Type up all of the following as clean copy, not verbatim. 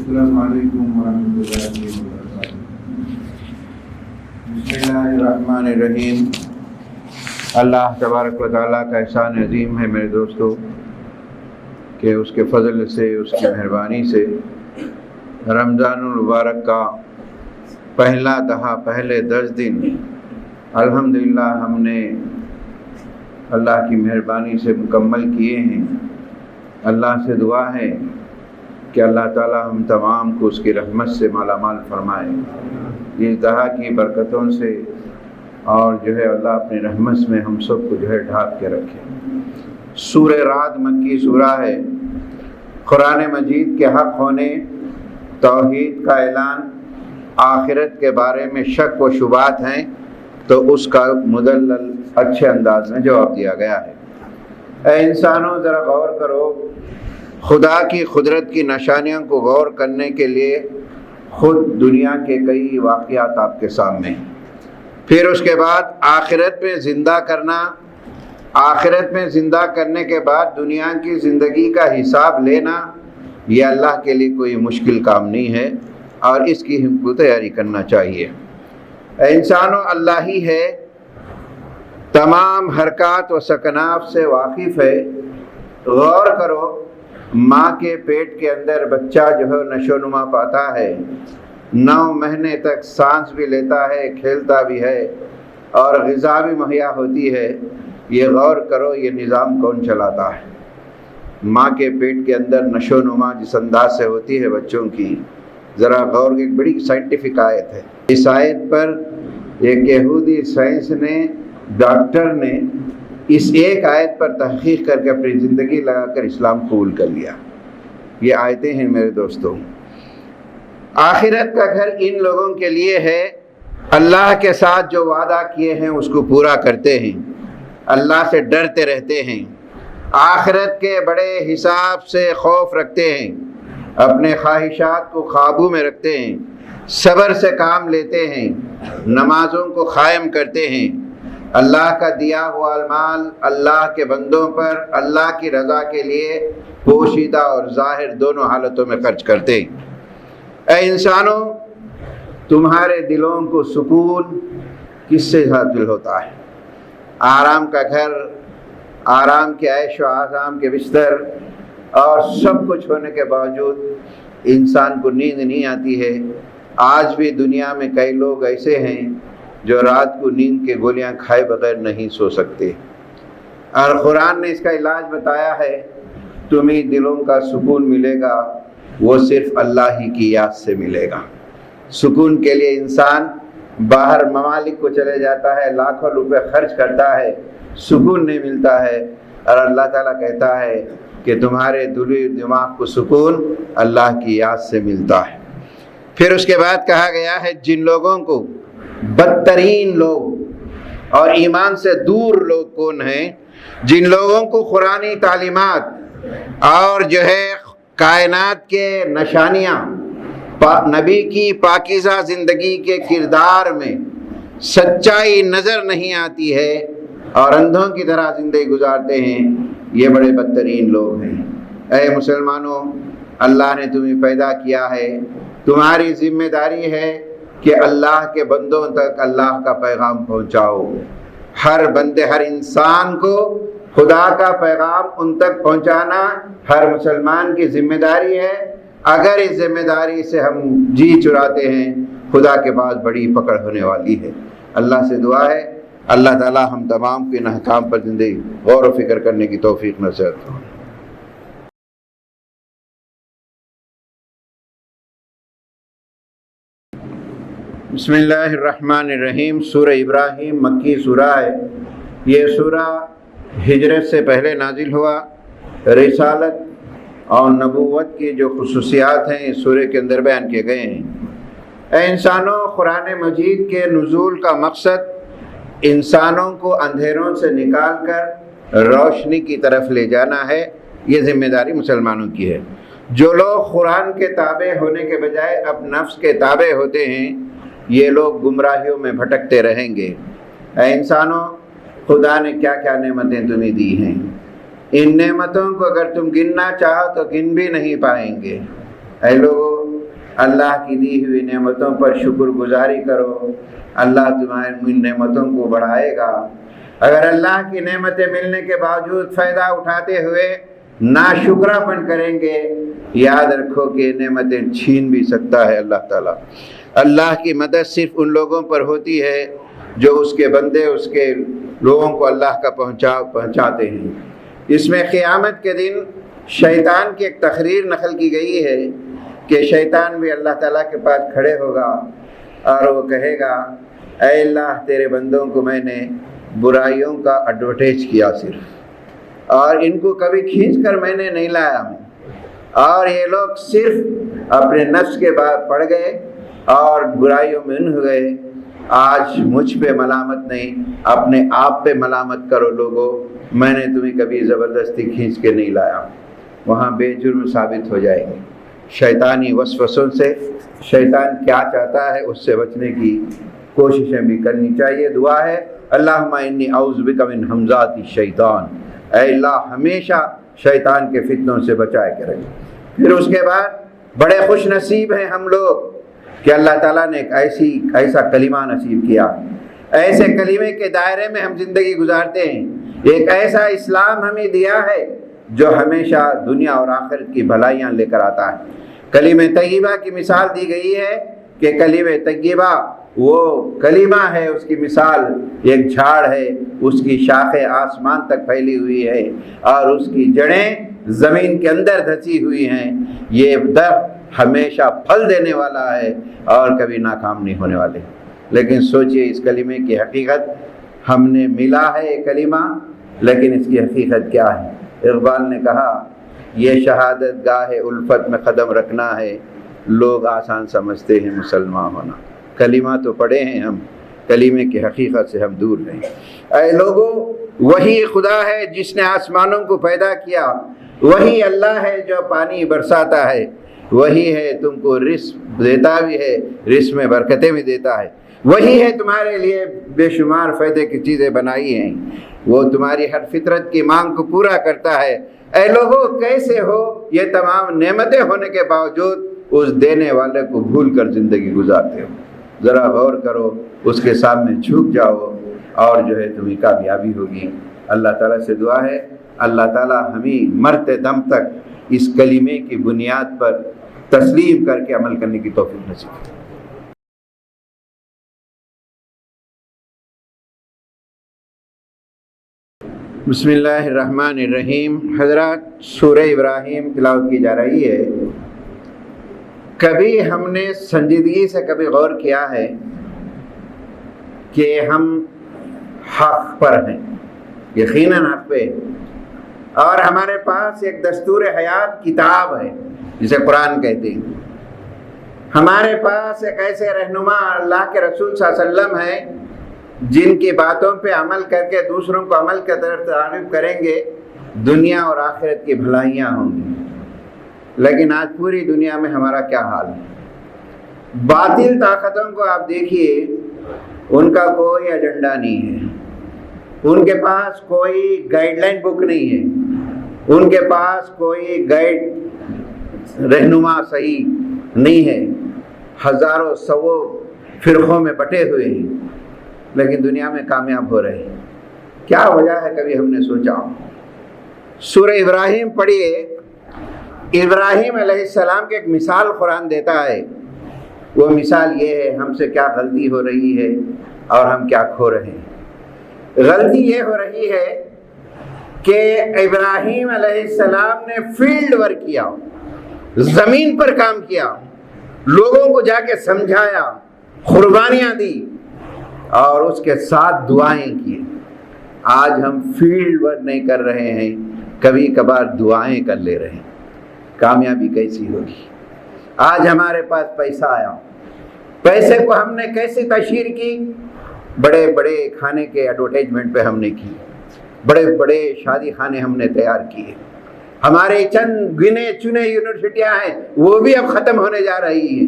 السلام علیکم ورحمۃ اللہ وبرکاتہ۔ بسم اللہ الرحمن الرحیم۔ اللہ تبارک و تعالیٰ کا احسان عظیم ہے میرے دوستو کہ اس کے فضل سے، اس کی مہربانی سے رمضان المبارک کا پہلا دہا، پہلے 10 دن الحمدللہ ہم نے اللہ کی مہربانی سے مکمل کیے ہیں۔ اللہ سے دعا ہے کہ اللہ تعالی ہم تمام کو اس کی رحمت سے مالا مال فرمائے، اس دہا کی برکتوں سے، اور اللہ اپنی رحمت میں ہم سب کو ڈھانپ کے رکھے۔ سورہ رعد مکی سورہ ہے۔ قرآن مجید کے حق ہونے، توحید کا اعلان، آخرت کے بارے میں شک و شبہات ہیں تو اس کا مدلل اچھے انداز میں جواب دیا گیا ہے۔ اے انسانوں، ذرا غور کرو، خدا کی قدرت کی نشانیوں کو غور کرنے کے لیے خود دنیا کے کئی واقعات آپ کے سامنے ہیں۔ پھر اس کے بعد آخرت میں زندہ کرنا، آخرت میں زندہ کرنے کے بعد دنیا کی زندگی کا حساب لینا، یہ اللہ کے لیے کوئی مشکل کام نہیں ہے اور اس کی ہم کو تیاری کرنا چاہیے۔ اے انسانوں، اللہ ہی ہے، تمام حرکات و سکنات سے واقف ہے۔ غور کرو، ماں کے پیٹ کے اندر بچہ نشو نما پاتا ہے، 9 مہینے تک سانس بھی لیتا ہے، کھیلتا بھی ہے اور غذا بھی مہیا ہوتی ہے۔ یہ غور کرو، یہ نظام کون چلاتا ہے؟ ماں کے پیٹ کے اندر نشو نما جس انداز سے ہوتی ہے بچوں کی، ذرا غور، ایک بڑی سائنٹیفک آیت ہے۔ اس آیت پر ایک یہودی سائنس نے، ڈاکٹر نے اس ایک آیت پر تحقیق کر کے اپنی زندگی لگا کر اسلام قبول کر لیا۔ یہ آیتیں ہیں میرے دوستوں۔ آخرت کا گھر ان لوگوں کے لیے ہے اللہ کے ساتھ جو وعدہ کیے ہیں اس کو پورا کرتے ہیں، اللہ سے ڈرتے رہتے ہیں، آخرت کے بڑے حساب سے خوف رکھتے ہیں، اپنے خواہشات کو قابو میں رکھتے ہیں، صبر سے کام لیتے ہیں، نمازوں کو قائم کرتے ہیں، اللہ کا دیا ہوا مال اللہ کے بندوں پر اللہ کی رضا کے لیے پوشیدہ اور ظاہر دونوں حالتوں میں خرچ کرتے ہیں۔ اے انسانوں، تمہارے دلوں کو سکون کس سے حاصل ہوتا ہے؟ آرام کا گھر، آرام کے عیش و آرام کے بستر اور سب کچھ ہونے کے باوجود انسان کو نیند نہیں آتی ہے۔ آج بھی دنیا میں کئی لوگ ایسے ہیں جو رات کو نیند کے گولیاں کھائے بغیر نہیں سو سکتے، اور قرآن نے اس کا علاج بتایا ہے۔ تمہیں دلوں کا سکون ملے گا، وہ صرف اللہ ہی کی یاد سے ملے گا۔ سکون کے لیے انسان باہر ممالک کو چلے جاتا ہے، لاکھوں روپے خرچ کرتا ہے، سکون نہیں ملتا ہے، اور اللہ تعالیٰ کہتا ہے کہ تمہارے دلی دماغ کو سکون اللہ کی یاد سے ملتا ہے۔ پھر اس کے بعد کہا گیا ہے جن لوگوں کو، بدترین لوگ اور ایمان سے دور لوگ کون ہیں؟ جن لوگوں کو قرآنی تعلیمات اور کائنات کے نشانیاں، نبی کی پاکیزہ زندگی کے کردار میں سچائی نظر نہیں آتی ہے اور اندھوں کی طرح زندگی گزارتے ہیں، یہ بڑے بدترین لوگ ہیں۔ اے مسلمانوں، اللہ نے تمہیں پیدا کیا ہے، تمہاری ذمہ داری ہے کہ اللہ کے بندوں تک اللہ کا پیغام پہنچاؤ۔ ہر بندے، ہر انسان کو خدا کا پیغام ان تک پہنچانا ہر مسلمان کی ذمہ داری ہے۔ اگر اس ذمہ داری سے ہم جی چراتے ہیں، خدا کے پاس بڑی پکڑ ہونے والی ہے۔ اللہ سے دعا ہے اللہ تعالی ہم تمام کے ان احکام پر زندگی غور و فکر کرنے کی توفیق نصیب فرمائے۔ بسم اللہ الرحمن الرحیم۔ سورہ ابراہیم مکی سورہ ہے۔ یہ سورہ ہجرت سے پہلے نازل ہوا۔ رسالت اور نبوت کی جو خصوصیات ہیں اس سورہ کے اندر بیان کیے گئے ہیں۔ اے انسانوں، قرآن مجید کے نزول کا مقصد انسانوں کو اندھیروں سے نکال کر روشنی کی طرف لے جانا ہے۔ یہ ذمہ داری مسلمانوں کی ہے۔ جو لوگ قرآن کے تابع ہونے کے بجائے اب نفس کے تابع ہوتے ہیں، یہ لوگ گمراہیوں میں بھٹکتے رہیں گے۔ اے انسانوں، خدا نے کیا کیا نعمتیں تمہیں دی ہیں، ان نعمتوں کو اگر تم گننا چاہو تو گن بھی نہیں پائیں گے۔ اے لوگوں، اللہ کی دی ہوئی نعمتوں پر شکر گزاری کرو، اللہ تمہاری نعمتوں کو بڑھائے گا۔ اگر اللہ کی نعمتیں ملنے کے باوجود فائدہ اٹھاتے ہوئے ناشکرا پن کریں گے، یاد رکھو کہ نعمتیں چھین بھی سکتا ہے اللہ تعالیٰ۔ اللہ کی مدد صرف ان لوگوں پر ہوتی ہے جو اس کے بندے، اس کے لوگوں کو اللہ کا پہنچاتے ہیں۔ اس میں قیامت کے دن شیطان کی ایک تقریر نقل کی گئی ہے کہ شیطان بھی اللہ تعالیٰ کے پاس کھڑے ہوگا اور وہ کہے گا، اے اللہ تیرے بندوں کو میں نے برائیوں کا ایڈورٹائز کیا صرف، اور ان کو کبھی کھینچ کر میں نے نہیں لایا، اور یہ لوگ صرف اپنے نفس کے بعد پڑ گئے اور برائیوں میں ہو گئے۔ آج مجھ پہ ملامت نہیں، اپنے آپ پہ ملامت کرو لوگو، میں نے تمہیں کبھی زبردستی کھینچ کے نہیں لایا۔ وہاں بے جرم ثابت ہو جائیں گے۔ شیطانی وسوسوں سے، شیطان کیا چاہتا ہے اس سے بچنے کی کوششیں بھی کرنی چاہیے۔ دعا ہے اللہم انی اعوذ بک من ہمزات الشیطان، اے اللہ ہمیشہ شیطان کے فتنوں سے بچائے کریں۔ پھر اس کے بعد بڑے خوش نصیب ہیں ہم لوگ کہ اللہ تعالیٰ نے ایک ایسا کلمہ نصیب کیا، ایسے کلمے کے دائرے میں ہم زندگی گزارتے ہیں، ایک ایسا اسلام ہمیں دیا ہے جو ہمیشہ دنیا اور آخرت کی بھلائیاں لے کر آتا ہے۔ کلمہ طیبہ کی مثال دی گئی ہے کہ کلمہ طیبہ وہ کلمہ ہے، اس کی مثال ایک جھاڑ ہے، اس کی شاخیں آسمان تک پھیلی ہوئی ہے اور اس کی جڑیں زمین کے اندر دھسی ہوئی ہیں۔ یہ درخت ہمیشہ پھل دینے والا ہے اور کبھی ناکام نہیں ہونے والے۔ لیکن سوچئے اس کلمے کی حقیقت، ہم نے ملا ہے یہ کلمہ، لیکن اس کی حقیقت کیا ہے؟ اقبال نے کہا یہ شہادت گاہ الفت میں قدم رکھنا ہے، لوگ آسان سمجھتے ہیں مسلمان ہونا۔ کلمہ تو پڑھے ہیں ہم، کلمے کی حقیقت سے ہم دور ہیں۔ اے لوگو، وہی خدا ہے جس نے آسمانوں کو پیدا کیا، وہی اللہ ہے جو پانی برساتا ہے، وہی ہے تم کو رزق دیتا بھی ہے، رزق میں برکتیں بھی دیتا ہے، وہی ہے تمہارے لیے بے شمار فائدے کی چیزیں بنائی ہیں، وہ تمہاری ہر فطرت کی مانگ کو پورا کرتا ہے۔ اے لوگو، کیسے ہو یہ تمام نعمتیں ہونے کے باوجود اس دینے والے کو بھول کر زندگی گزارتے ہو؟ ذرا غور کرو، اس کے سامنے جھک جاؤ اور جو ہے تمہیں کامیابی ہوگی۔ اللہ تعالیٰ سے دعا ہے اللہ تعالیٰ ہمیں مرتے دم تک اس کلمے کی بنیاد پر تسلیم کر کے عمل کرنے کی توفیق نصیب کرے۔ بسم اللہ الرحمن الرحیم۔ حضرات، سورہ ابراہیم تلاوت کی جا رہی ہے۔ کبھی ہم نے سنجیدگی سے کبھی غور کیا ہے کہ ہم حق پر ہیں، یقیناً حق پہ، اور ہمارے پاس ایک دستور حیات کتاب ہے جسے قرآن کہتے ہیں۔ ہمارے پاس ایک ایسے رہنما اللہ کے رسول صلی اللہ علیہ وسلم ہیں جن کی باتوں پہ عمل کر کے دوسروں کو عمل کی طرف ترغیب کریں گے، دنیا اور آخرت کی بھلائیاں ہوں گی۔ لیکن آج پوری دنیا میں ہمارا کیا حال ہے؟ باطل طاقتوں کو آپ دیکھیے، ان کا کوئی ایجنڈا نہیں ہے، ان کے پاس کوئی گائیڈ لائن بک نہیں ہے، ان کے پاس کوئی گائیڈ رہنما صحیح نہیں ہے، ہزاروں سووں فرقوں میں بٹے ہوئے ہیں، لیکن دنیا میں کامیاب ہو رہے ہیں۔ کیا وجہ ہے؟ کبھی ہم نے سوچا؟ سورہ ابراہیم پڑھیے، ابراہیم علیہ السلام کی ایک مثال قرآن دیتا ہے۔ وہ مثال یہ ہے ہم سے کیا غلطی ہو رہی ہے اور ہم کیا کھو رہے ہیں۔ غلطی یہ ہو رہی ہے کہ ابراہیم علیہ السلام نے فیلڈ ورک کیا، زمین پر کام کیا، لوگوں کو جا کے سمجھایا، قربانیاں دی اور اس کے ساتھ دعائیں کی۔ آج ہم فیلڈ ورک نہیں کر رہے ہیں، کبھی کبھار دعائیں کر لے رہے ہیں۔ کامیابی کیسی ہوگی؟ آج ہمارے پاس پیسہ آیا، پیسے کو ہم نے کیسی تشہیر کی؟ بڑے بڑے کھانے کے ایڈورٹائزمنٹ پہ ہم نے کی، بڑے بڑے شادی خانے ہم نے تیار کیے، ہمارے چند گنے چنے یونیورسٹیاں ہیں وہ بھی اب ختم ہونے جا رہی ہیں،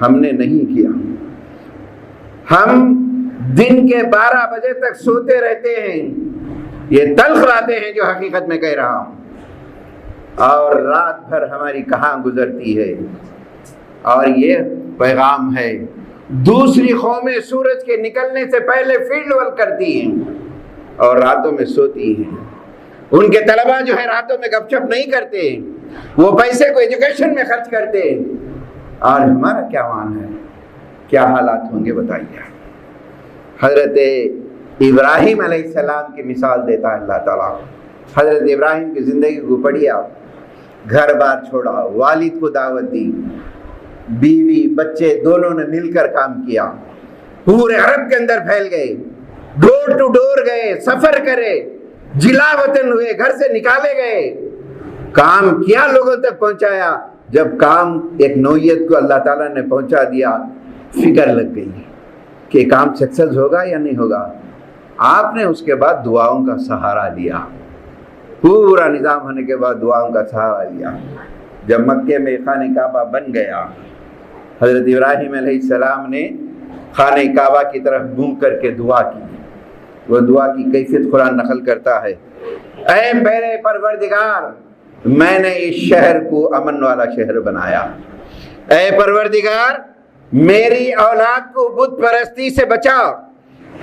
ہم نے نہیں کیا۔ ہم دن کے 12 بجے تک سوتے رہتے ہیں، یہ تلخ باتیں ہیں جو حقیقت میں کہہ رہا ہوں، اور رات بھر ہماری کہاں گزرتی ہے؟ اور یہ پیغام ہے، دوسری قومیں سورج کے نکلنے سے پہلے فیلڈ ورک کرتی ہیں اور راتوں میں سوتی ہیں۔ ان کے طلباء جو ہے راتوں میں گپ شپ نہیں کرتے، وہ پیسے کو ایجوکیشن میں خرچ کرتے ہیں۔ اور ہمارا کیا مان ہے، کیا حالات ہوں گے بتائیے۔ حضرت ابراہیم علیہ السلام کی مثال دیتا ہے اللہ تعالیٰ۔ حضرت ابراہیم کی زندگی کو پڑھیے آپ، گھر بار چھوڑا، والد کو دعوت دی، بیوی بچے دونوں نے مل کر کام کیا، پورے عرب کے اندر پھیل گئے، ڈور ٹو ڈور گئے، سفر کرے، جلا وطن ہوئے، گھر سے نکالے گئے، کام کیا، لوگوں تک پہنچایا۔ جب کام ایک نوعیت کو اللہ تعالیٰ نے پہنچا دیا، فکر لگ گئی کہ کام سکسیس ہوگا یا نہیں ہوگا۔ آپ نے اس کے بعد دعاؤں کا سہارا لیا، پورا نظام ہونے کے بعد دعاؤں کا سہارا لیا۔ جب مکے میں خانہ کعبہ بن گیا، حضرت ابراہیم علیہ السلام نے خانہ کعبہ کی طرف منہ کر کے دعا کی۔ وہ دعا کی کیفیت قرآن نقل کرتا ہے، اے میرے پروردگار، میں نے اس شہر کو امن والا شہر بنایا۔ اے پروردگار، میری اولاد کو بت پرستی سے بچا۔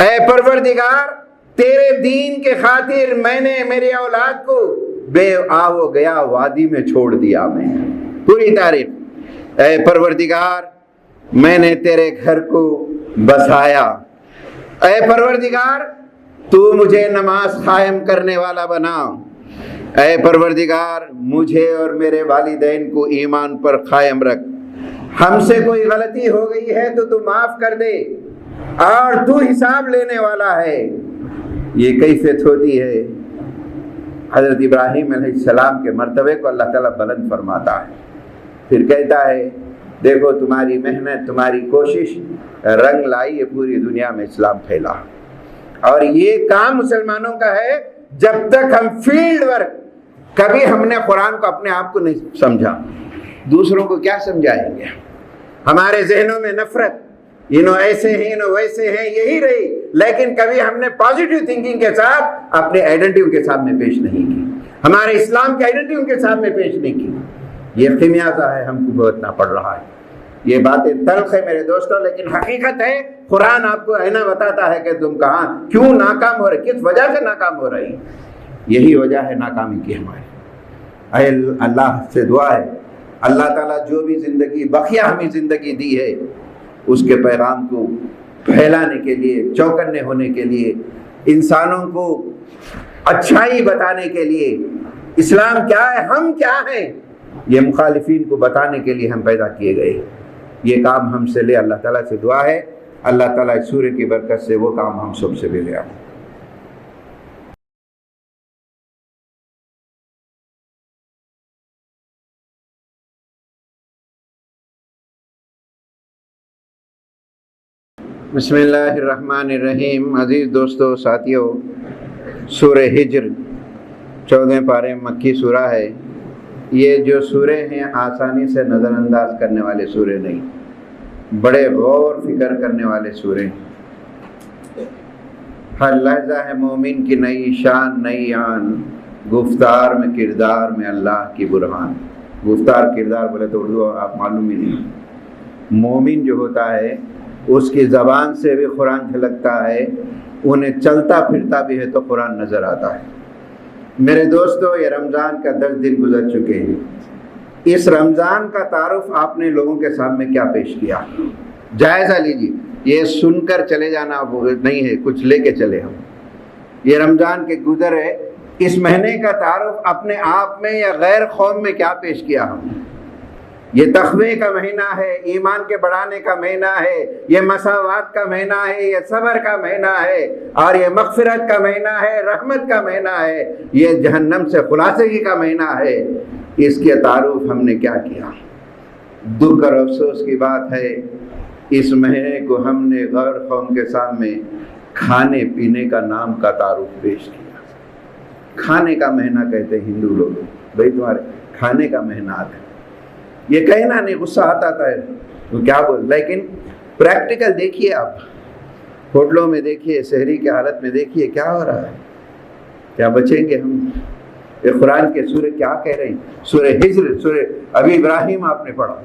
اے پروردگار، تیرے دین کے خاطر میں نے میری اولاد کو بے آب و گیا وادی میں چھوڑ دیا۔ میں پوری تعریف، اے پروردگار، میں نے تیرے گھر کو بسایا۔ اے پروردگار، تو مجھے نماز قائم کرنے والا بنا۔ اے پروردگار، مجھے اور میرے والدین کو ایمان پر قائم رکھ۔ ہم سے کوئی غلطی ہو گئی ہے تو تو معاف کر دے، اور تو حساب لینے والا ہے۔ یہ کیفیت ہوتی ہے۔ حضرت ابراہیم علیہ السلام کے مرتبے کو اللہ تعالیٰ بلند فرماتا ہے، پھر کہتا ہے دیکھو تمہاری محنت، تمہاری کوشش رنگ لائی، یہ پوری دنیا میں اسلام پھیلا۔ اور یہ کام مسلمانوں کا ہے۔ جب تک ہم فیلڈ ورک، کبھی ہم نے قرآن کو اپنے آپ کو نہیں سمجھا، دوسروں کو کیا سمجھائیں گے؟ ہمارے ذہنوں میں نفرت، ایسے ہیں ویسے ہیں، یہی رہی، لیکن کبھی ہم نے پازیٹیو تھنکنگ کے ساتھ اپنے آئیڈینٹی کے سامنے پیش نہیں کی، ہمارے اسلام کی آئیڈینٹی ان کے سامنے پیش نہیں کی۔ یہ خمیازہ ہے، ہم کو بھگتنا پڑ رہا ہے۔ یہ باتیں تلخ ہے میرے دوستوں، لیکن حقیقت ہے۔ قرآن آپ کو آئینہ بتاتا ہے کہ تم کہاں کیوں ناکام ہو رہے، کس وجہ سے ناکام ہو رہی۔ یہی وجہ ہے ناکامی کی ہماری۔ اے اللہ سے دعا ہے، اللہ تعالیٰ جو بھی زندگی بقیہ ہمیں زندگی دی ہے، اس کے پیغام کو پھیلانے کے لیے، چوکنے ہونے کے لیے، انسانوں کو اچھائی بتانے کے لیے، اسلام کیا ہے، ہم کیا ہیں، یہ مخالفین کو بتانے کے لیے ہم پیدا کیے گئے۔ یہ کام ہم سے لے، اللہ تعالیٰ سے دعا ہے اللہ تعالیٰ اس سورہ کی برکت سے وہ کام ہم سب سے بھی لے آئے۔ بسم اللہ الرحمن الرحیم۔ عزیز دوستو، ساتھیو، سورہ ہجر 14 پارے مکی سورہ ہے۔ یہ جو سورے ہیں آسانی سے نظر انداز کرنے والے سورے نہیں، بڑے غور فکر کرنے والے سورے۔ ہر لحظہ ہے مومن کی نئی شان، نئی آن، گفتار میں کردار میں اللہ کی برہان۔ گفتار کردار بولے تو اردو آپ معلوم ہی نہیں۔ مومن جو ہوتا ہے اس کی زبان سے بھی قرآن جھلکتا ہے، انہیں چلتا پھرتا بھی ہے تو قرآن نظر آتا ہے۔ میرے دوستو، یہ رمضان کا 10 دن گزر چکے ہیں۔ اس رمضان کا تعارف آپ نے لوگوں کے سامنے کیا پیش کیا؟ جائزہ لیجیے، یہ سن کر چلے جانا نہیں ہے، کچھ لے کے چلے ہم۔ یہ رمضان کے گزر ہے، اس مہینے کا تعارف اپنے آپ میں یا غیر قوم میں کیا پیش کیا ہم؟ یہ تقوی کا مہینہ ہے، ایمان کے بڑھانے کا مہینہ ہے، یہ مساوات کا مہینہ ہے، یہ صبر کا مہینہ ہے، اور یہ مغفرت کا مہینہ ہے، رحمت کا مہینہ ہے، یہ جہنم سے خلاصگی کا مہینہ ہے۔ اس کے تعارف ہم نے کیا کیا؟ دکھ اور افسوس کی بات ہے، اس مہینے کو ہم نے غیر قوم کے سامنے کھانے پینے کا نام کا تعارف پیش کیا۔ کھانے کا مہینہ کہتے ہیں ہندو لوگ، بھائی تمہارے کھانے کا مہینہ آتا ہے، یہ کہنا نہیں، غصہ آتا تھا تو کیا بول، لیکن پریکٹیکل دیکھیے، آپ ہوٹلوں میں دیکھیے، شہری کی حالت میں دیکھیے کیا ہو رہا ہے، کیا بچیں گے ہم؟ یہ قرآن کے سورہ کیا کہہ رہے ہیں؟ سورہ ہجر، سورہ ابھی ابراہیم آپ نے پڑھا،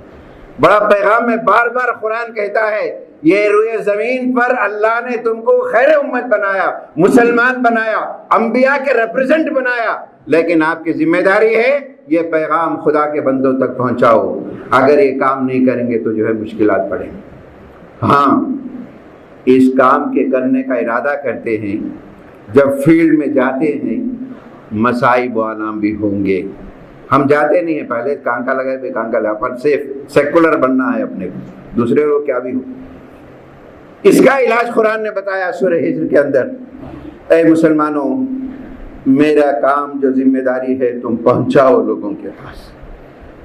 بڑا پیغام ہے، بار بار قرآن کہتا ہے یہ روئے زمین پر اللہ نے تم کو خیر امت بنایا، مسلمان بنایا، انبیاء کے ریپرزینٹ بنایا، لیکن آپ کی ذمہ داری ہے یہ پیغام خدا کے بندوں تک پہنچاؤ۔ اگر یہ کام نہیں کریں گے تو جو ہے مشکلات پڑیں گے۔ ہاں، اس کام کے کرنے کا ارادہ کرتے ہیں، جب فیلڈ میں جاتے ہیں مصائب و آلام بھی ہوں گے۔ ہم جاتے نہیں ہیں، پہلے کانکا لگائے پہ کانکا لگا، پر سیکولر بننا ہے اپنے کو، دوسرے لوگ کیا بھی ہو۔ اس کا علاج قرآن نے بتایا سورہ ہجر کے اندر، اے مسلمانوں میرا کام جو ذمہ داری ہے تم پہنچاؤ لوگوں کے پاس،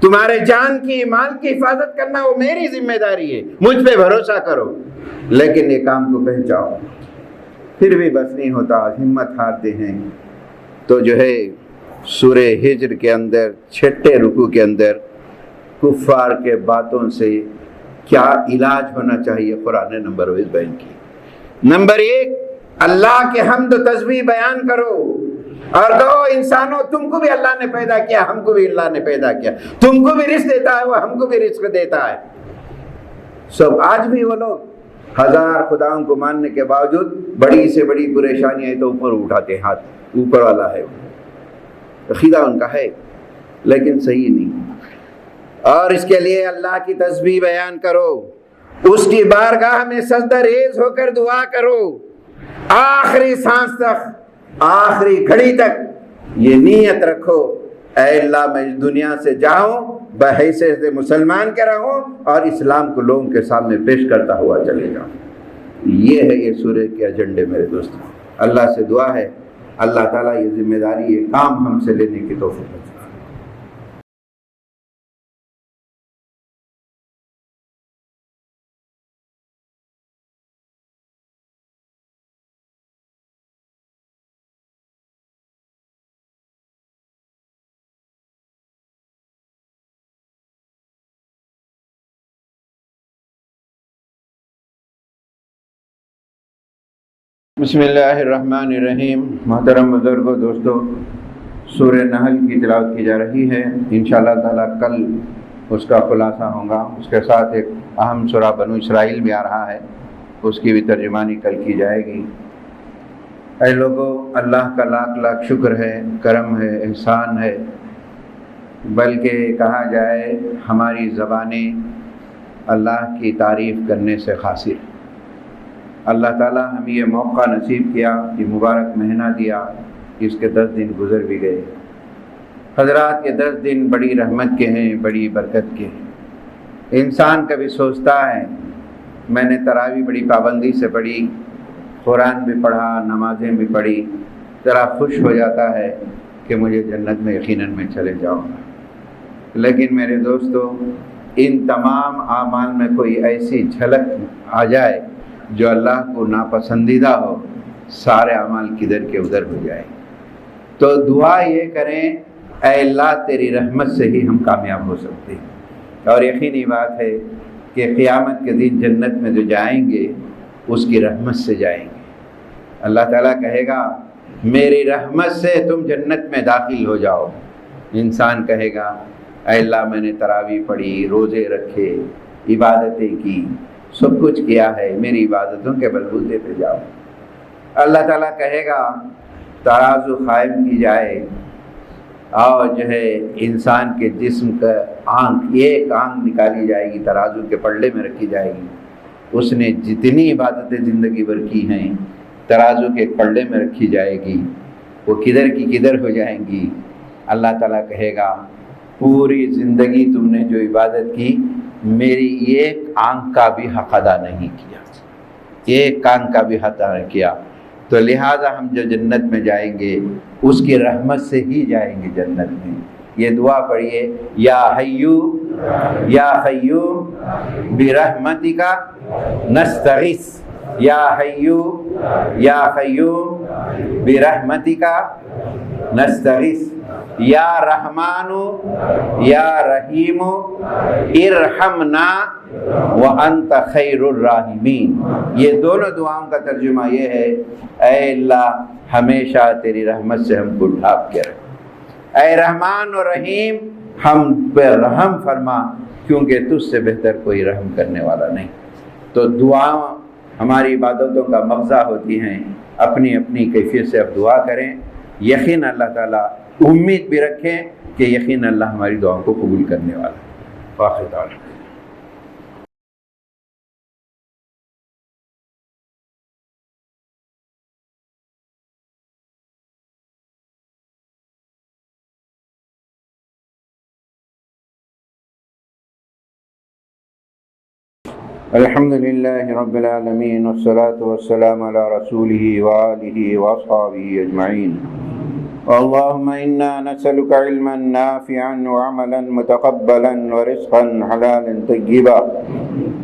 تمہارے جان کی مال کی حفاظت کرنا وہ میری ذمہ داری ہے، مجھ پہ بھروسہ کرو، لیکن یہ کام کو پہنچاؤ۔ پھر بھی بس نہیں ہوتا، ہمت ہارتے ہیں، تو جو ہے سورہ ہجر کے اندر 6 رکوع کے اندر کفار کے باتوں سے کیا علاج ہونا چاہیے قرآن نے نمبر وائز بیان کی۔ نمبر 1، اللہ کے حمد و تسبیح بیان کرو اور کہو انسانوں تم کو بھی اللہ نے پیدا کیا، ہم کو بھی اللہ نے پیدا کیا، تم کو بھی رزق دیتا ہے وہ ہم کو بھی رزق دیتا ہے۔ سب آج بھی وہ لوگ ہزار خداؤں کو ماننے کے باوجود بڑی سے بڑی پریشانی ہے تو اوپر اٹھاتے ہیں ہاتھ، اوپر والا ہے، عقیدہ ان کا ہے لیکن صحیح نہیں۔ اور اس کے لیے اللہ کی تسبیح بیان کرو، اس کی بارگاہ میں سجدہ ریز ہو کر دعا کرو، آخری سانس تک، آخری گھڑی تک یہ نیت رکھو، اے اللہ میں دنیا سے جاؤں بحیثیت مسلمان کے رہوں اور اسلام کو لوگوں کے سامنے پیش کرتا ہوا چلے جاؤں۔ یہ ہے یہ سورہ کے ایجنڈے میرے دوستوں۔ اللہ سے دعا ہے اللہ تعالیٰ یہ ذمہ داری، یہ کام ہم سے لینے کی توفیق دے۔ بسم اللہ الرحمن الرحیم۔ محترم بزرگوں، دوستو، سورہ نحل کی تلاوت کی جا رہی ہے، انشاءاللہ تعالیٰ کل اس کا خلاصہ ہوگا۔ اس کے ساتھ ایک اہم سورہ بنو اسرائیل بھی آ رہا ہے، اس کی بھی ترجمانی کل کی جائے گی۔ اے لوگو، اللہ کا لاکھ لاکھ شکر ہے، کرم ہے، احسان ہے، بلکہ کہا جائے ہماری زبانیں اللہ کی تعریف کرنے سے قاصر۔ اللہ تعالیٰ ہمیں یہ موقع نصیب کیا، یہ مبارک مہینہ دیا، اس کے 10 دن گزر بھی گئے۔ حضرات، یہ 10 دن بڑی رحمت کے ہیں، بڑی برکت کے ہیں۔ انسان کبھی سوچتا ہے میں نے تراویح بڑی پابندی سے پڑھی، قرآن بھی پڑھا، نمازیں بھی پڑھی، ذرا خوش ہو جاتا ہے کہ مجھے جنت میں یقیناً میں چلے جاؤں گا۔ لیکن میرے دوستو، ان تمام اعمال میں کوئی ایسی جھلک آ جائے جو اللہ کو ناپسندیدہ ہو، سارے اعمال کدھر کے ادھر ہو جائے، تو دعا یہ کریں اے اللہ تیری رحمت سے ہی ہم کامیاب ہو سکتے ہیں۔ اور یقینی بات ہے کہ قیامت کے دن جنت میں جو جائیں گے اس کی رحمت سے جائیں گے۔ اللہ تعالیٰ کہے گا میری رحمت سے تم جنت میں داخل ہو جاؤ۔ انسان کہے گا اے اللہ میں نے تراویح پڑھی، روزے رکھے، عبادتیں کی، سب کچھ کیا ہے، میری عبادتوں کے بلبوتے پہ جاؤ۔ اللہ تعالیٰ کہے گا ترازو قائم کی جائے اور جو ہے انسان کے جسم کا ایک آنکھ نکالی جائے گی، ترازو کے پلڑے میں رکھی جائے گی۔ اس نے جتنی عبادتیں زندگی بھر کی ہیں ترازو کے پلڑے میں رکھی جائے گی، وہ کدھر کی کدھر ہو جائیں گی۔ اللہ تعالیٰ کہے گا پوری زندگی تم نے جو عبادت کی میری ایک آنکھ کا بھی حق ادا نہیں کیا، ایک آنکھ کا بھی حق ادا نہیں کیا، تو لہٰذا ہم جو جنت میں جائیں گے اس کی رحمت سے ہی جائیں گے جنت میں۔ یہ دعا پڑھیے، یا حیو یا قیوم برحمتک نستغیث، یا حیو یا قیوم برحمتک نستغیث، یا رحمان یا رحیم ارحمنا وانت خیر الراحمین۔ یہ دونوں دعاؤں کا ترجمہ یہ ہے اے اللہ ہمیشہ تیری رحمت سے ہم کو ڈھانپ کے رکھ، اے رحمان و رحیم ہم پہ رحم فرما، کیونکہ تجھ سے بہتر کوئی رحم کرنے والا نہیں۔ تو دعا ہماری عبادتوں کا مغزہ ہوتی ہیں، اپنی اپنی کیفیت سے اب دعا کریں، یقین اللہ تعالیٰ امید بھی رکھیں کہ یقین اللہ ہماری دعاؤں کو قبول کرنے والا ہے۔ واخر دعوانا الحمد للہ رب العالمین والصلاة والسلام علی رسولہ وآلہ واصحابہ اجمعین۔ اللہم انا نسألک علما نافعا وعملا متقبلا ورزقا حلالا طیبا۔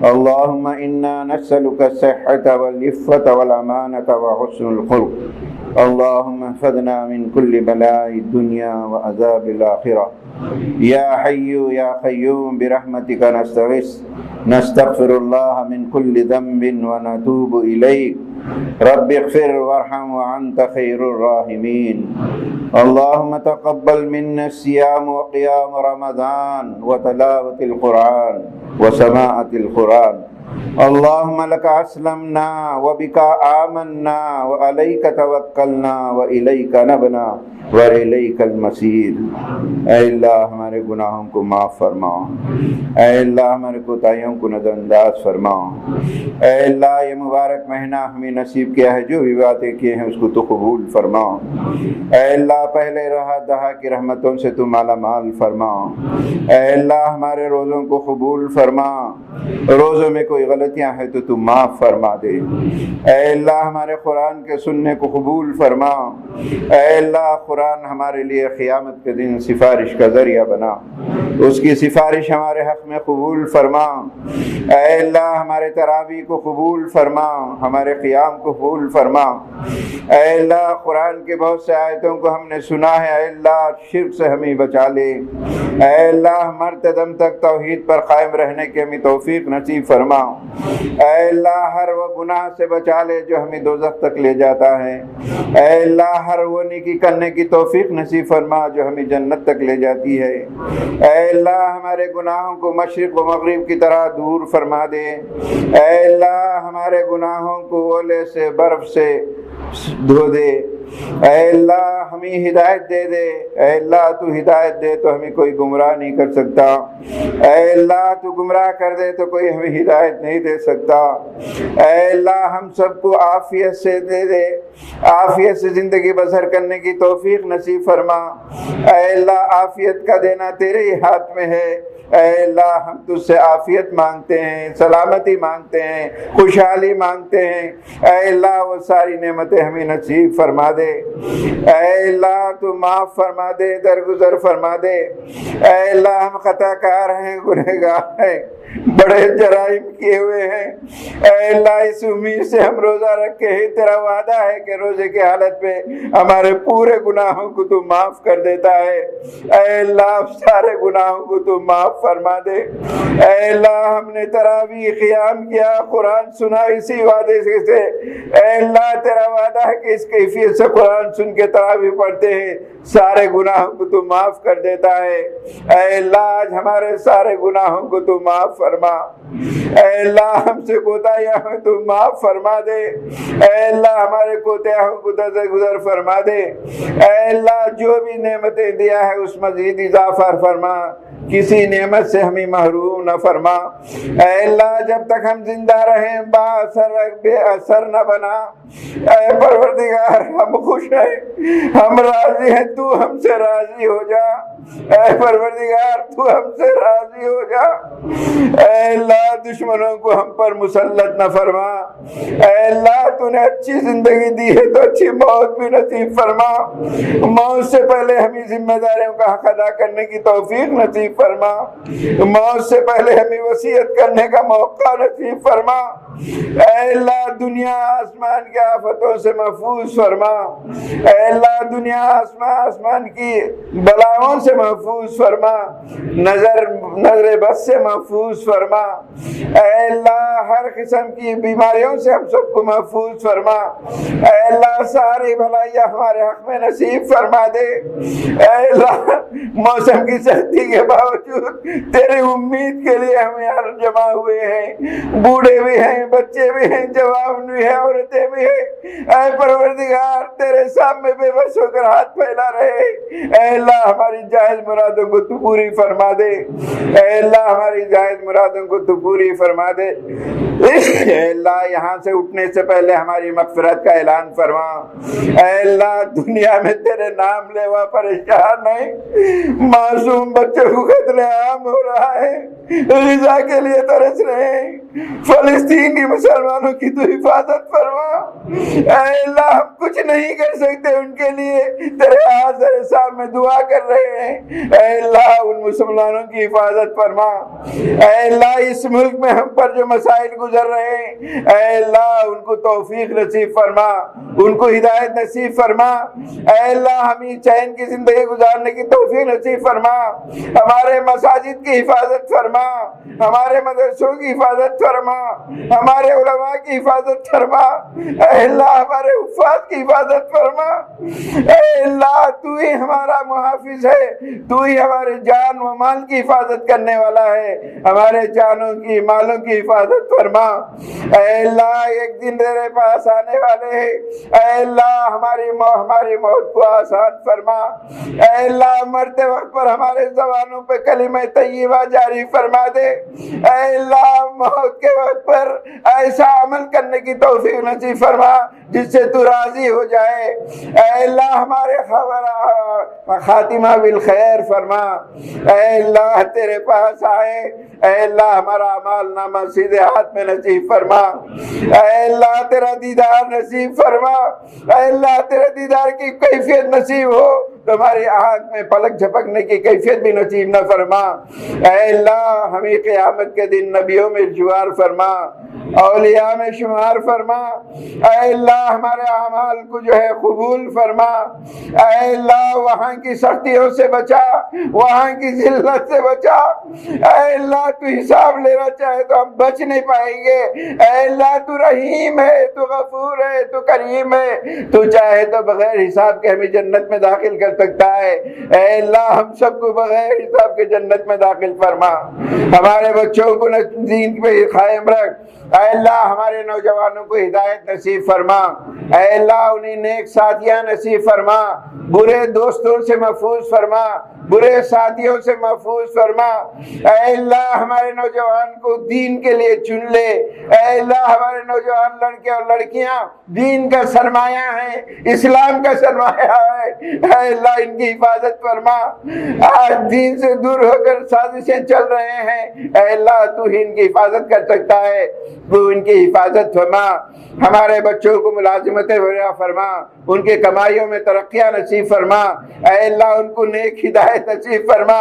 اللہم انا نسألک الصحة والعفة والامانة وحسن الخلق۔ اللہم احفظنا من كل بلاء الدنیا وعذاب الآخرة۔ یا حی یا قیوم برحمتک نستغیث نستغفر اللہ من كل ذنب ونتوب الیک رب اغفر وارحم وانت خیر الراحمین۔ اللہم تقبل منا الصیام وقیام رمضان وتلاوة القرآن وسماعة القرآن۔ اللہم لک اسلمنا وبک آمنا وعلیک توکلنا والیک نبنا وَإِلَيْكَ الْمَصِيرُ۔ اے اللہ ہمارے گناہوں کو معاف فرماؤ، اے اللہ ہمارے کوتاہیوں کو نظر انداز فرماؤ، اے اللہ یہ مبارک مہینہ ہمیں نصیب کیا ہے، جو بھی باتیں کیے ہیں اس کو تو قبول فرماؤ۔ اے اللہ پہلے رہا دہا کی رحمتوں سے تو مالا مال فرماؤ۔ اے اللہ ہمارے روزوں کو قبول فرما، روزوں میں کوئی غلطیاں ہیں تو معاف فرما دے۔ اے اللہ ہمارے قرآن کے سننے کو قبول فرما۔ اے اللہ قرآن ہمارے لیے قیامت کے دن سفارش کا ذریعہ بنا، اس کی سفارش ہمارے حق میں قبول فرما۔ اے اللہ ہمارے تراویح کو قبول فرما، ہمارے قیام کو قبول فرما۔ اے اللہ قرآن کے بہت سے آیتوں کو ہم نے سنا ہے، اے اللہ شرک سے ہمیں بچا لے۔ اے اللہ مرتے دم تک توحید پر قائم رہنے کی ہمیں توفیق نصیب فرما۔ اے اللہ ہر وہ گناہ سے بچا لے جو ہمیں دوزخ تک لے جاتا ہے۔ اے اللہ ہر وہ نیکی کرنے کی توفیق نصیب فرما جو ہمیں جنت تک لے جاتی ہے۔ اے اللہ ہمارے گناہوں کو مشرق و مغرب کی طرح دور فرما دے۔ اے اللہ ہمارے گناہوں کو اولے سے برف سے دھو دے۔ اے اللہ ہمیں ہدایت دے دے۔ اے اللہ تو ہدایت دے تو ہمیں کوئی گمراہ نہیں کر سکتا۔ اے اللہ تو گمراہ کر دے تو کوئی ہمیں ہدایت نہیں دے سکتا۔ اے اللہ ہم سب کو عافیت سے دے دے، عافیت سے زندگی بسر کرنے کی توفیق نصیب فرما۔ اے اللہ عافیت کا دینا تیرے ہی ہاتھ میں ہے۔ اے اللہ ہم تجھ سے عافیت مانگتے ہیں، سلامتی مانگتے ہیں، خوشحالی مانگتے ہیں۔ اے اللہ وہ ساری نعمتیں ہمیں نصیب فرما دے۔ اے اللہ تو معاف فرما دے، درگزر فرما دے۔ اے اللہ ہم خطا کار ہیں، گنہگار ہیں، بڑے جرائم کیے ہوئے ہیں۔ اے اللہ اس امید سے ہم روزہ رکھے ہیں، تیرا وعدہ ہے کہ روزے کی حالت میں ہمارے پورے گناہوں کو تو معاف کر دیتا ہے۔ اے اللہ سارے گناہوں کو تو معاف فرما دے۔ اے اللہ ہم نے تراویح قیام کیا، قرآن سنا اسی وعدے سے۔ اے اللہ تیرا وعدہ ہے کہ اس کیفیت سے قرآن سن کے تراویح پڑھتے ہیں، سارے گناہوں کو تو معاف کر دیتا ہے۔ اے اللہ آج ہمارے سارے گناہوں کو تو معاف فرما۔ اے اللہ ہم سے کوتاہیاں ہیں تو معاف فرما دے۔ اے اللہ ہمارے کوتاہیوں کو درگزر فرما دے۔ اے اللہ جو بھی نعمتیں دیا ہے اس مزید اضافہ فرما، کسی نعمت سے ہمیں محروم نہ فرما۔ اے اللہ جب تک ہم زندہ رہیں با اثر بے اثر نہ بنا۔ اے پروردگار ہم خوش ہیں، ہم راضی ہیں، تو ہم سے راضی ہو جا۔ اے پروردگار تو ہم سے راضی ہو جا۔ اے اللہ دشمنوں کو ہم پر مسلط نہ فرما۔ اے اللہ تو نے اچھی زندگی دی ہے تو اچھی موت بھی نصیب فرما۔ موت سے پہلے ہمیں ذمہ داریوں کا حق ادا کرنے کی توفیق نصیب فرما۔ موت سے پہلے ہمیں وصیت کرنے کا موقع نصیب فرما۔ اے اللہ دنیا آسمان کی آفتوں سے محفوظ فرما۔ اے اللہ دنیا آسمان کی بلاؤں سے محفوظ فرما، نظر بد سے محفوظ فرما۔ اے اللہ ہر قسم کی بیماریوں سے ہم سب کو محفوظ فرما، اے اللہ ساری بھلائیاں ہمارے حق میں نصیب فرما دے، اے اللہ موسم کی سختی کے باوجود تیری امید کے لیے ہم یہاں جمع ہوئے ہیں، بوڑھے بھی ہیں، بچے بھی ہیں، جوان بھی ہیں، عورتیں بھی ہیں، اے پروردگار تیرے سامنے بے بس ہو کر ہاتھ پھیلا رہے، اے اللہ ہماری جائز مرادوں کو تو پوری فرما دے، اے اللہ ہماری جائز مرادوں کو تو پوری فرما دے، اے اللہ یہاں سے اٹھنے سے پہلے ہماری مغفرت کا اعلان فرما، اے اللہ دنیا میں تیرے نام لیوا پریشان ہے، معصوم بچوں کو قتل عام ہو رہا ہے، غذا کے لیے ترس رہے ہیں، فلسطین کی مسلمانوں کی تو حفاظت فرما، اے اللہ ہم کچھ نہیں کر سکتے ان کے لیے، تیرے حاضر صاحب میں دعا کر رہے ہیں، اے اللہ ان مسلمانوں کی حفاظت فرما، اے اللہ اس ملک میں ہم پر جو مسائل گزر رہے ہیں، اے اللہ ان کو توفیق نصیب فرما، ان کو ہدایت نصیب فرما، اے اللہ ہمیں چین کی زندگی گزارنے کی توفیق نصیب فرما، ہمارے مساجد کی حفاظت فرما، ہمارے مدرسوں کی حفاظت فرما، ہمارے علماء کی حفاظت فرما، اے اللہ ہمارے حفاظ کی حفاظت فرما، اے اللہ تو ہی ہمارا محافظ ہے، تو ہی ہمارے جان و مال کی حفاظت کرنے والا ہے، ہمارے جانوں کی مالوں کی حفاظت فرما، اے اللہ ایک دن تیرے پاس آنے والے ہیں، اے اللہ ہماری موت کو آسان فرما، اے اللہ مرتے وقت پر ہمارے زبانوں پہ کلمہ طیبہ جاری فرما دے، اے اللہ موت کے وقت پر ایسا عمل کرنے کی توفیق نصیب فرما جس سے تو راضی ہو جائے، اے اللہ ہمارے خاتمہ بالخیر فرما، اے اللہ تیرے پاس آئے، اے اللہ ہمارا اعمال نامہ سیدھے ہاتھ میں نصیب فرما، اے اللہ تیرا دیدار نصیب فرما، اے اللہ تیرے دیدار کی کیفیت نصیب ہو، تمہاری آنکھ میں پلک جھپکنے کی کیفیت بھی نصیب نہ فرما، اے اللہ ہمیں قیامت کے دن نبیوں میں شمار فرما، اولیاء میں شمار فرما، اے اللہ ہمارے اعمال کو جو ہے قبول فرما، اے اللہ وہاں کی سختیوں سے بچا، وہاں کی ذلت سے بچا، اے اللہ تو حساب لینا چاہے تو ہم بچ نہیں پائیں گے، اے اللہ تو رحیم ہے، تو غفور ہے، تو کریم ہے، تو چاہے تو بغیر حساب کے ہمیں جنت میں داخل کر سکتا ہے، اے اللہ ہم سب کو بغیر حساب کے جنت میں داخل فرما، ہمارے بچوں کو دین پہ قائم رکھ، اے اللہ ہمارے نوجوانوں کو ہدایت نصیب فرما، اے اللہ انہیں نیک ساتھیاں نصیب فرما، برے دوستوں سے محفوظ فرما، برے ساتھیوں سے محفوظ فرما، اے اللہ ہمارے نوجوان کو دین کے لیے چن لے، اے اللہ ہمارے نوجوان لڑکے اور لڑکیاں دین کا سرمایہ ہیں، اسلام کا سرمایہ ہے، اے اللہ ان کی حفاظت فرما، آج دین سے دور ہو کر سازشیں چل رہے ہیں، اے اللہ تو ہی ان کی حفاظت کر سکتا ہے، تو ان کی حفاظت فرما، ہمارے بچوں کو ملازمتیں وغیرہ فرما، ان کے کمائیوں میں ترقیاں نصیب فرما، اے اللہ ان کو نیک ہدایت نصیب فرما،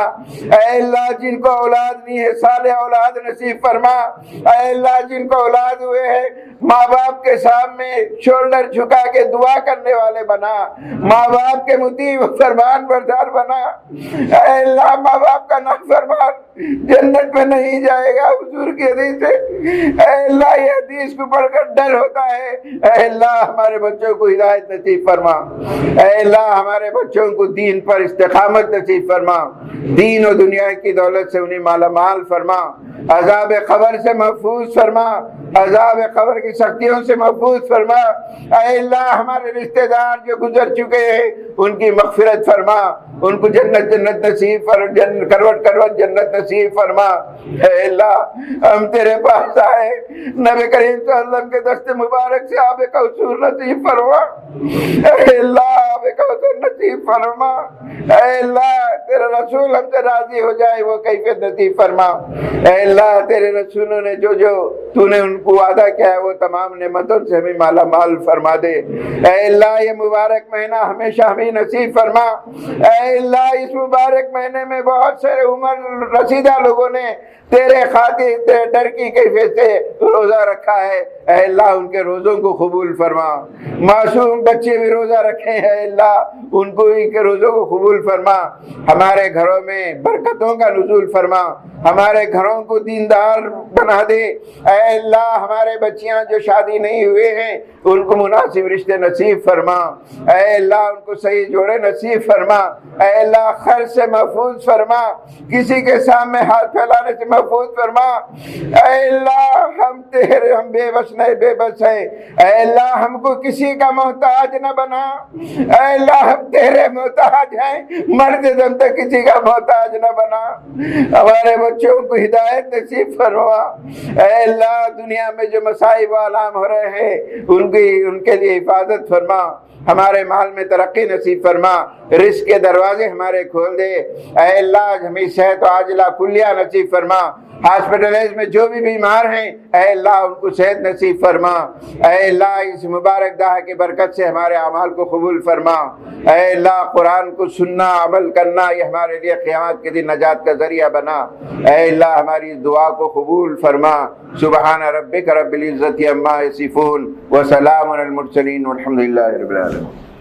اے اللہ جن کو اولاد نہیں ہے صالح اولاد نصیب فرما، اے اللہ جن کو اولاد ہوئے ہیں ماں باپ کے سامنے شولڈر جھکا کے دعا کرنے والے بنا، ماں باپ کے مطیع فرمان بردار بنا، اے اللہ ماں باپ کا نافرمان جنت میں نہیں جائے گا، حضور کی حدیث ہے، اے اللہ یہ حدیث کو پڑھ کر ڈر ہوتا ہے، اے اللہ ہمارے بچوں کو ہدایت نصیب فرما، اے اللہ ہمارے بچوں کو دین پر استقامت نصیب فرما، دین و دنیا کی دولت سے انہیں مالا مال فرما، عذاب قبر سے محفوظ فرما، عذاب قبر کی سختیوں سے محفوظ فرما، اے اللہ ہمارے رشتہ دار جو گزر چکے ہیں ان کی مغفرت فرما، ان کو جنت نصیب کروٹ کروٹ جنت نصیب فرما، اے اللہ ہم تیرے پاس آئے، نبی کریم صلی اللہ علیہ وسلم کے دست مبارک سے آب کوثر نصیب فرما، اے اللہ آب کوثر نصیب فرما، اے اللہ تیرے رسول ہم سے راضی ہو جائے وہ کیفیت نصیب فرما، اے اللہ تیرے رسولوں نے جو تو نے ان کو وعدہ کیا ہے وہ تمام نعمتوں سے ہمیں مالا مال فرما دے، اے اللہ یہ مبارک مہینہ ہمیشہ ہمیں نصیب فرما، اے اے اللہ اس مبارک مہینے میں بہت سارے عمر رسیدہ لوگوں نے تیرے خاطر تیرے ڈر کی کیفیت سے روزہ رکھا ہے، اے اللہ ان کے روزوں کو قبول فرما۔ معصوم بچے بھی روزہ رکھے ہیں، اے اللہ ان کو ان کے روزوں کو قبول فرما۔ ہمارے گھروں میں برکتوں کا نزول فرما، ہمارے گھروں کو دیندار بنا دے۔ اے اللہ ہمارے بچیاں جو شادی نہیں ہوئے ہیں ان کو مناسب رشتے نصیب فرما، اے اللہ ان کو صحیح جوڑے نصیب فرما، اے اللہ خرچ سے محفوظ فرما، کسی کے سامنے ہاتھ پھیلانے سے محفوظ فرما۔ اے اللہ ہم بے بس نہیں بے بس ہیں، اے اللہ ہم کو کسی کا محتاج نہ بنا، اے اللہ ہم تیرے محتاج ہیں، مرد دم تک کسی کا محتاج نہ بنا۔ ہمارے بچوں کو ہدایت نصیب فرما، اے اللہ دنیا میں جو مصائب و آلام ہو رہے ہیں ان کے لیے حفاظت فرما، ہمارے مال میں ترقی نصیب فرما، رزق کے دروازے ہمارے کھول دے، اے اللہ ہمیں صحت و عاجلہ کلیہ نصیب فرما۔ ہاسپٹلز میں جو بھی بیمار ہیں اے اللہ ان کو صحت نصیب فرما، اے اللہ اس مبارک دعا کی برکت سے ہمارے اعمال کو قبول فرما، اے اللہ قرآن کو سننا عمل کرنا یہ ہمارے لیے قیامت کے دن نجات کا ذریعہ بنا، اے اللہ ہماری دعا کو قبول فرما۔ سبحان ربک رب العزت عما یصفون وسلام علی المرسلین والحمد للہ رب العالمین۔